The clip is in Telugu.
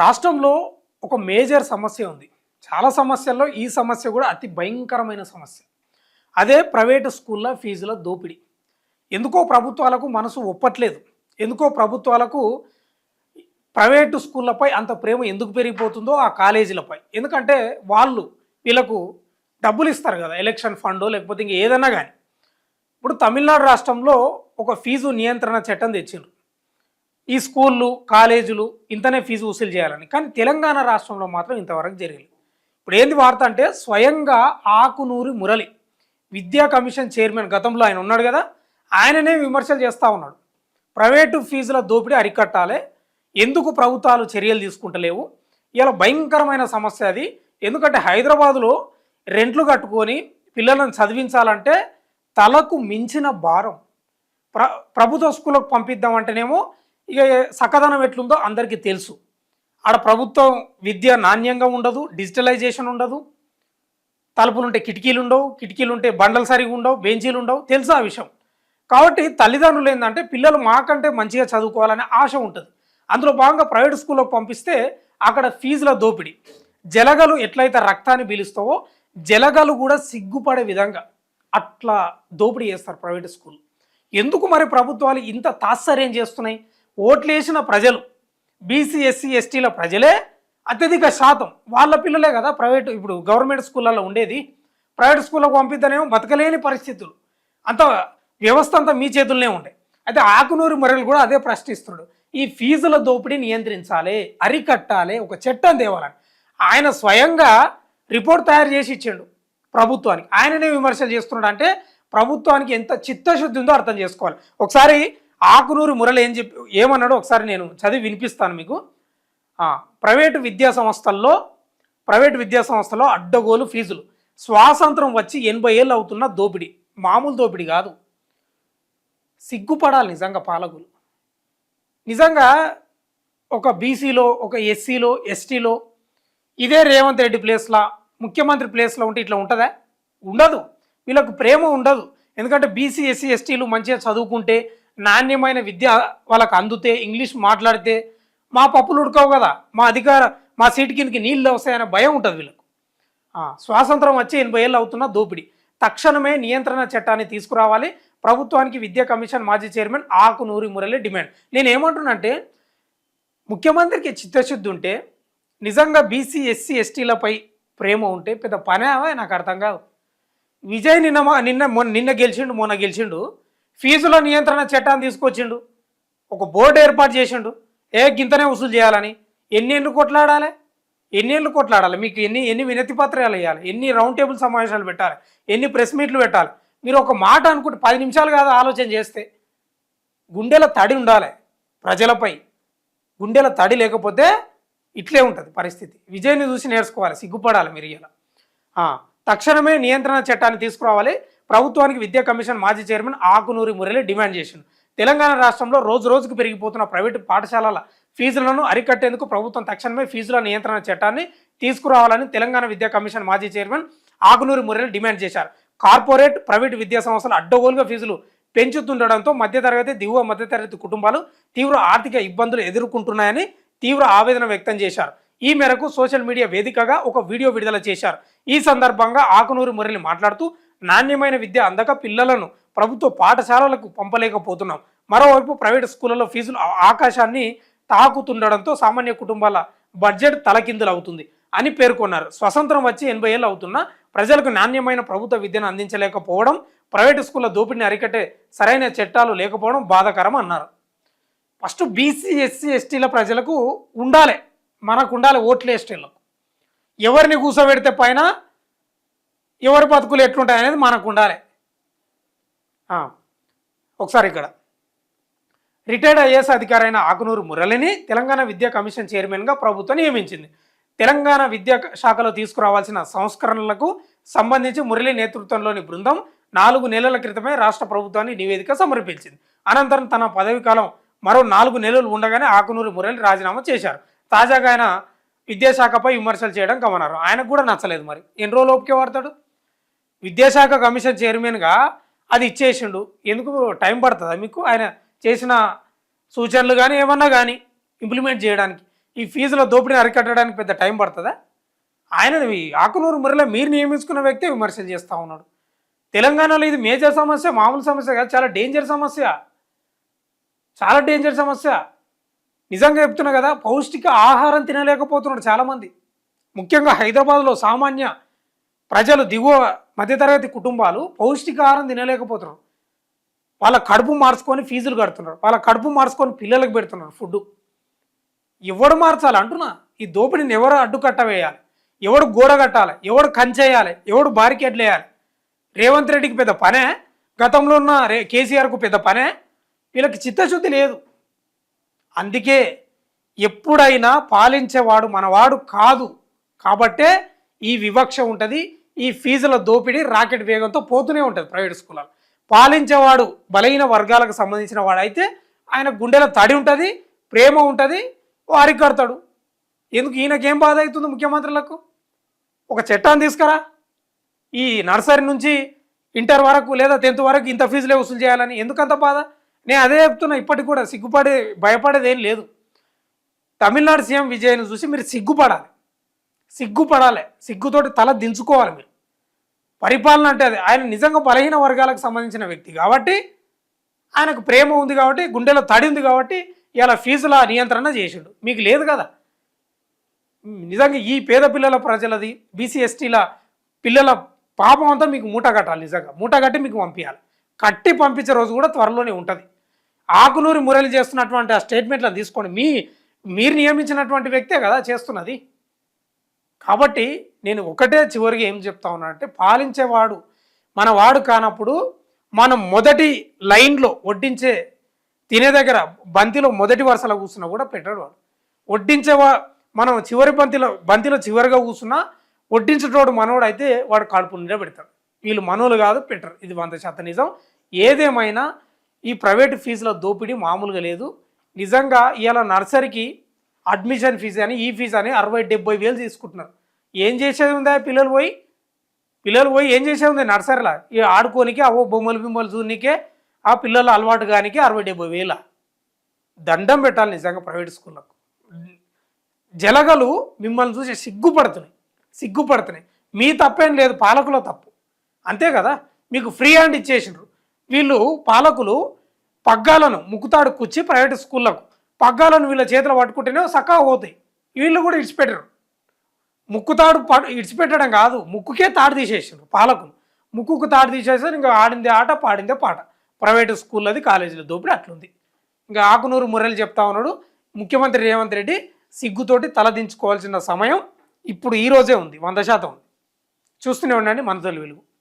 రాష్ట్రంలో ఒక మేజర్ సమస్య ఉంది. చాలా సమస్యల్లో ఈ సమస్య కూడా అతి భయంకరమైన సమస్య. అదే ప్రైవేటు స్కూళ్ళ ఫీజుల దోపిడీ. ఎందుకో ప్రభుత్వాలకు మనసు ఒప్పట్లేదు. ఎందుకో ప్రభుత్వాలకు ప్రైవేటు స్కూళ్ళపై అంత ప్రేమ ఎందుకు పెరిగిపోతుందో ఆ కాలేజీలపై. ఎందుకంటే వాళ్ళు వీళ్ళకు డబ్బులు ఇస్తారు కదా, ఎలక్షన్ ఫండో లేకపోతే ఇంక ఏదన్నా కానీ. ఇప్పుడు తమిళనాడు రాష్ట్రంలో ఒక ఫీజు నియంత్రణ చట్టం తెచ్చిండ్రు. ఈ స్కూళ్ళు కాలేజీలు ఇంతనే ఫీజు వసూలు చేయాలని. కానీ తెలంగాణ రాష్ట్రంలో మాత్రం ఇంతవరకు జరిగింది. ఇప్పుడు ఏంది వార్త అంటే, స్వయంగా ఆకునూరి మురళి విద్యా కమిషన్ చైర్మన్, గతంలో ఆయన ఉన్నాడు కదా, ఆయననే విమర్శలు చేస్తూ ఉన్నాడు. ప్రైవేటు ఫీజుల దోపిడీ అరికట్టాలి, ఎందుకు ప్రభుత్వాలు చర్యలు తీసుకుంటలేవు. ఇలా భయంకరమైన సమస్య అది. ఎందుకంటే హైదరాబాదులో రెంట్లు కట్టుకొని పిల్లలను చదివించాలంటే తలకు మించిన భారం. ప్రభుత్వ స్కూళ్ళకు పంపిద్దామంటేనేమో ఇక సకదనం ఎట్లుందో అందరికీ తెలుసు. ఆడ ప్రభుత్వం విద్య నాణ్యంగా ఉండదు, డిజిటలైజేషన్ ఉండదు, తలుపులుంటే కిటికీలు ఉండవు, కిటికీలుంటే బండలు సరిగా ఉండవు, బెంచీలు ఉండవు, తెలుసు ఆ విషయం. కాబట్టి తల్లిదండ్రులు ఏంటంటే పిల్లలు మాకంటే మంచిగా చదువుకోవాలనే ఆశ ఉంటుంది. అందులో భాగంగా ప్రైవేట్ స్కూల్లోకి పంపిస్తే అక్కడ ఫీజుల దోపిడీ. జలగలు ఎట్లయితే రక్తాన్ని పీలుస్తావో జలగలు కూడా సిగ్గుపడే విధంగా అట్లా దోపిడీ చేస్తారు ప్రైవేట్ స్కూల్. ఎందుకు మరి ప్రభుత్వాలు ఇంత తాత్సర్యం చేస్తున్నాయి? ఓట్లేసిన ప్రజలు, బీసీ ఎస్సీ ఎస్టీల ప్రజలే అత్యధిక శాతం వాళ్ళ పిల్లలే కదా ప్రైవేటు, ఇప్పుడు గవర్నమెంట్ స్కూళ్ళల్లో ఉండేది. ప్రైవేట్ స్కూళ్ళకు పంపిద్దనేమో బతకలేని పరిస్థితులు. అంత వ్యవస్థ అంతా మీ చేతుల్లోనే ఉండే. అయితే ఆకునూరి మురళి కూడా అదే ప్రశ్నిస్తున్నాడు. ఈ ఫీజుల దోపిడీ నియంత్రించాలి, అరికట్టాలి, ఒక చట్టం తేవాలని ఆయన స్వయంగా రిపోర్ట్ తయారు చేసి ఇచ్చాడు ప్రభుత్వానికి. ఆయననే విమర్శలు చేస్తున్నాడు. అంటే ప్రభుత్వానికి ఎంత చిత్తశుద్ధి ఉందో అర్థం చేసుకోవాలి. ఒకసారి ఆకునూరి మురళి ఏమన్నాడో ఒకసారి నేను చదివి వినిపిస్తాను మీకు. ప్రైవేటు విద్యా సంస్థల్లో అడ్డగోలు ఫీజులు, స్వాతంత్రం వచ్చి 80 ఏళ్ళు అవుతున్న దోపిడీ, మామూలు దోపిడీ కాదు. సిగ్గుపడాలి నిజంగా పాలకులు. నిజంగా ఒక బీసీలో, ఒక ఎస్సీలో, ఎస్టీలో ఇదే రేవంత్ రెడ్డి ప్లేస్లో, ముఖ్యమంత్రి ప్లేస్లో ఉంటే ఇట్లా ఉంటుందా? ఉండదు. వీళ్ళకు ప్రేమ ఉండదు. ఎందుకంటే బీసీ ఎస్సీ ఎస్టీలు మంచిగా చదువుకుంటే, నాణ్యమైన విద్య వాళ్ళకు అందుతే, ఇంగ్లీష్ మాట్లాడితే మా పప్పులు ఉడకవు కదా, మా సీటు కిందకి నీళ్ళు వస్తాయనే భయం ఉంటుంది వీళ్ళకు. స్వాతంత్రం వచ్చి 80 ఏళ్ళు అవుతున్న దోపిడీ. తక్షణమే నియంత్రణ చట్టాన్ని తీసుకురావాలి. ప్రభుత్వానికి విద్యా కమిషన్ మాజీ చైర్మన్ ఆకునూరి మురళి డిమాండ్. నేను ఏమంటున్నానంటే, ముఖ్యమంత్రికి చిత్తశుద్ధి ఉంటే, నిజంగా బీసీ ఎస్సీ ఎస్టీలపై ప్రేమ ఉంటే పెద్ద పనేవా నాకు అర్థం కాదు. విజయ్ నిన్న గెలిచిండు, మొన్న గెలిచిండు, ఫీజుల నియంత్రణ చట్టాన్ని తీసుకొచ్చిండు, ఒక బోర్డు ఏర్పాటు చేసిండు. గింతనే వసూలు చేయాలని ఎన్నేళ్ళు కొట్లాడాలి? మీకు ఎన్ని వినతి పత్రాలు వేయాలి, ఎన్ని రౌండ్ టేబుల్ సమావేశాలు పెట్టాలి, ఎన్ని ప్రెస్ మీట్లు పెట్టాలి? మీరు ఒక మాట అనుకుంటే 10 నిమిషాలు కాదు ఆలోచన చేస్తే. గుండెల తడి ఉండాలి ప్రజలపై. గుండెల తడి లేకపోతే ఇట్లే ఉంటుంది పరిస్థితి. విజయ్ని చూసి నేర్చుకోవాలి, సిగ్గుపడాలి మీరు. ఇలా తక్షణమే నియంత్రణ చట్టాన్ని తీసుకురావాలి. ప్రభుత్వానికి విద్యా కమిషన్ మాజీ చైర్మన్ ఆకునూరి మురళి డిమాండ్ చేసిండు. తెలంగాణ రాష్ట్రంలో రోజు రోజుకు పెరిగిపోతున్న ప్రైవేటు పాఠశాలల ఫీజులను అరికట్టేందుకు ప్రభుత్వం తక్షణమే ఫీజుల నియంత్రణ చట్టాన్ని తీసుకురావాలని తెలంగాణ విద్యా కమిషన్ మాజీ చైర్మన్ ఆకునూరి మురళి డిమాండ్ చేశారు. కార్పొరేట్ ప్రైవేటు విద్యా సంస్థలు అడ్డగోలుగా ఫీజులు పెంచుతుండడంతో మధ్యతరగతి, దిగువ మధ్యతరగతి కుటుంబాలు తీవ్ర ఆర్థిక ఇబ్బందులు ఎదుర్కొంటున్నాయని తీవ్ర ఆవేదన వ్యక్తం చేశారు. ఈ మేరకు సోషల్ మీడియా వేదికగా ఒక వీడియో విడుదల చేశారు. ఈ సందర్భంగా ఆకునూరి మురళి మాట్లాడుతూ, నాణ్యమైన విద్య అందక పిల్లలను ప్రభుత్వ పాఠశాలలకు పంపలేకపోతున్నాం. మరోవైపు ప్రైవేటు స్కూళ్లలో ఫీజులు ఆకాశాన్ని తాకుతుండడంతో సామాన్య కుటుంబాల బడ్జెట్ తలకిందులు అవుతుంది అని పేర్కొన్నారు. స్వతంత్రం వచ్చి 80 ఏళ్ళు అవుతున్నా ప్రజలకు నాణ్యమైన ప్రభుత్వ విద్యను అందించలేకపోవడం, ప్రైవేటు స్కూళ్ళ దోపిడీని అరికట్టే సరైన చట్టాలు లేకపోవడం బాధాకరం అన్నారు. ఫస్ట్ బీసీ ఎస్సీ ఎస్టీల ప్రజలకు ఉండాలి, మనకు ఉండాలి ఓట్లు ఎస్టీలకు. ఎవరిని కూర్చోబెడితే పైన ఎవరి బతుకులు ఎట్లుంటాయి అనేది మనకు ఉండాలి. ఒకసారి ఇక్కడ రిటైర్డ్ ఐఏఎస్ అధికారి అయిన ఆకునూరి మురళిని తెలంగాణ విద్యా కమిషన్ చైర్మన్గా ప్రభుత్వం నియమించింది. తెలంగాణ విద్యా శాఖలో తీసుకురావాల్సిన సంస్కరణలకు సంబంధించి మురళి నేతృత్వంలోని బృందం 4 నెలల క్రితమే రాష్ట్ర ప్రభుత్వాన్ని నివేదిక సమర్పించింది. అనంతరం తన పదవి కాలం మరో 4 నెలలు ఉండగానే ఆకునూరి మురళి రాజీనామా చేశారు. తాజాగా ఆయన విద్యాశాఖపై విమర్శలు చేయడం గమనార్హం. ఆయనకు కూడా నచ్చలేదు. మరి ఎన్ని రోజులు ఓపిక పడతాడు? విద్యాశాఖ కమిషన్ చైర్మన్గా అది ఇచ్చేసిండు, ఎందుకు టైం పడుతుందా మీకు ఆయన చేసిన సూచనలు కానీ ఏమన్నా కానీ ఇంప్లిమెంట్ చేయడానికి? ఈ ఫీజుల దోపిడీని అరికట్టడానికి పెద్ద టైం పడుతుందా? ఆయనని ఆకునూరు మురళి మీరు నియమించుకున్న వ్యక్తి విమర్శలు చేస్తూ ఉన్నాడు. తెలంగాణలో ఇది మేజర్ సమస్య, మామూలు సమస్య కాదు, చాలా డేంజర్ సమస్య, చాలా డేంజర్ సమస్య. నిజంగా చెప్తున్నా కదా, పౌష్టిక ఆహారం తినలేకపోతున్నాడు చాలామంది. ముఖ్యంగా హైదరాబాద్లో సామాన్య ప్రజలు, దిగువ మధ్యతరగతి కుటుంబాలు పౌష్టికాహారం తినలేకపోతున్నారు. వాళ్ళ కడుపు మార్చుకొని ఫీజులు కడుతున్నారు, వాళ్ళ కడుపు మార్చుకొని పిల్లలకు పెడుతున్నారు ఫుడ్. ఎవడు మార్చాలి అంటున్నా? ఈ దోపిడీని ఎవరు అడ్డుకట్ట వేయాలి? ఎవడు గోడ కట్టాలి? ఎవడు కంచేయాలి? ఎవడు బారికేడ్లు వేయాలి? రేవంత్ రెడ్డికి పెద్ద పనే, గతంలో ఉన్న కేసీఆర్కు పెద్ద పనే. వీళ్ళకి చిత్తశుద్ధి లేదు. అందుకే ఎప్పుడైనా పాలించేవాడు మనవాడు కాదు కాబట్టే ఈ వివక్ష ఉంటుంది. ఈ ఫీజుల దోపిడీ రాకెట్ వేగంతో పోతూనే ఉంటుంది ప్రైవేట్ స్కూళ్ళలో. పాలించేవాడు బలహీన వర్గాలకు సంబంధించిన వాడైతే ఆయన గుండెల తడి ఉంటుంది, ప్రేమ ఉంటుంది, వారికి కడతాడు. ఎందుకు ఈయనకేం బాధ అవుతుంది? ముఖ్యమంత్రులకు ఒక చట్టాన్ని తీసుకురా, ఈ నర్సరీ నుంచి ఇంటర్ వరకు లేదా 10th వరకు ఇంత ఫీజులే వసూలు చేయాలని. ఎందుకంత బాధ? నేను అదే చెప్తున్నా, ఇప్పటికి కూడా భయపడేది ఏం లేదు. తమిళనాడు సీఎం విజయ్ను చూసి మీరు సిగ్గుపడాలి, సిగ్గుతోటి తల దించుకోవాలి మీరు. పరిపాలన అంటే అది. ఆయన నిజంగా బలహీన వర్గాలకు సంబంధించిన వ్యక్తి కాబట్టి, ఆయనకు ప్రేమ ఉంది కాబట్టి, గుండెలో తడి ఉంది కాబట్టి ఇలా ఫీజుల నియంత్రణ చేసిండు. మీకు లేదు కదా. నిజంగా ఈ పేద పిల్లల ప్రజలది, బీసీ ఎస్టీల పిల్లల పాపం అంతా మీకు మూట కట్టాలి. నిజంగా మూట కట్టి మీకు పంపించాలి. కట్టి పంపించే రోజు కూడా త్వరలోనే ఉంటుంది. ఆకునూరి మురళి చేస్తున్నటువంటి ఆ స్టేట్మెంట్లను తీసుకోండి. మీరు నియమించినటువంటి వ్యక్తే కదా చేస్తున్నది. కాబట్టి నేను ఒకటే చివరిగా ఏం చెప్తా ఉన్నా అంటే, పాలించేవాడు మనవాడు కానప్పుడు మనం మొదటి లైన్లో వడ్డించే తినే దగ్గర బంతిలో మొదటి వరుసలో కూర్చున్నా కూడా పెట్టాడు వాడు. మనం చివరి బంతిలో చివరిగా కూర్చున్నా వడ్డించేటోడు మనోడు అయితే వాడు కడుపు నిండా పెడతాడు. వీళ్ళు మనోలు కాదు, పెట్టరు. ఇది 100% నిజం. ఏదేమైనా ఈ ప్రైవేట్ ఫీజుల దోపిడీ మామూలుగా లేదు. నిజంగా ఇవాళ నర్సరీకి అడ్మిషన్ ఫీజు అని, ఈ ఫీజు అని 60-70 వేలు తీసుకుంటున్నారు. ఏం చేసేది ఉందా? పిల్లలు పోయి ఏం చేసేది ఉంది నర్సరీలో? ఇక ఆడుకోనికే, అవో బొమ్మలు చూడనికే, ఆ పిల్లలు అలవాటు కానికి 60-70 వేల. దండం పెట్టాలి నిజంగా ప్రైవేట్ స్కూళ్ళకు. జలగలు మిమ్మల్ని చూసి సిగ్గుపడుతున్నాయి. మీ తప్పేం లేదు, పాలకుల తప్పు అంతే కదా. మీకు ఫ్రీ హ్యాండ్ ఇచ్చేసిండ్రు. వీళ్ళు పాలకులు పగ్గాలను ముక్కుతాడు కూర్చి ప్రైవేట్ స్కూళ్ళకు పగ్గాలను వీళ్ళ చేతిలో పట్టుకుంటేనే చక్కగా పోతాయి. వీళ్ళు కూడా ఇడిచిపెట్టరు. ముక్కుతాడు ఇడిచిపెట్టడం కాదు, ముక్కుకే తాడు తీసేసిండ్రు పాలకులు. ముక్కుకు తాడు తీసేసారు. ఇంకా ఆడిందే ఆట, పాడిందే పాట. ప్రైవేటు స్కూళ్ళది, కాలేజీలో దోపిడీ అట్లుంది. ఇంకా ఆకునూరు మురళి చెప్తా ఉన్నాడు, ముఖ్యమంత్రి రేవంత్ రెడ్డి సిగ్గుతోటి తలదించుకోవాల్సిన సమయం ఇప్పుడు ఈ రోజే ఉంది, 100% ఉంది. చూస్తూనే ఉండండి మన తొలి వెలుగు.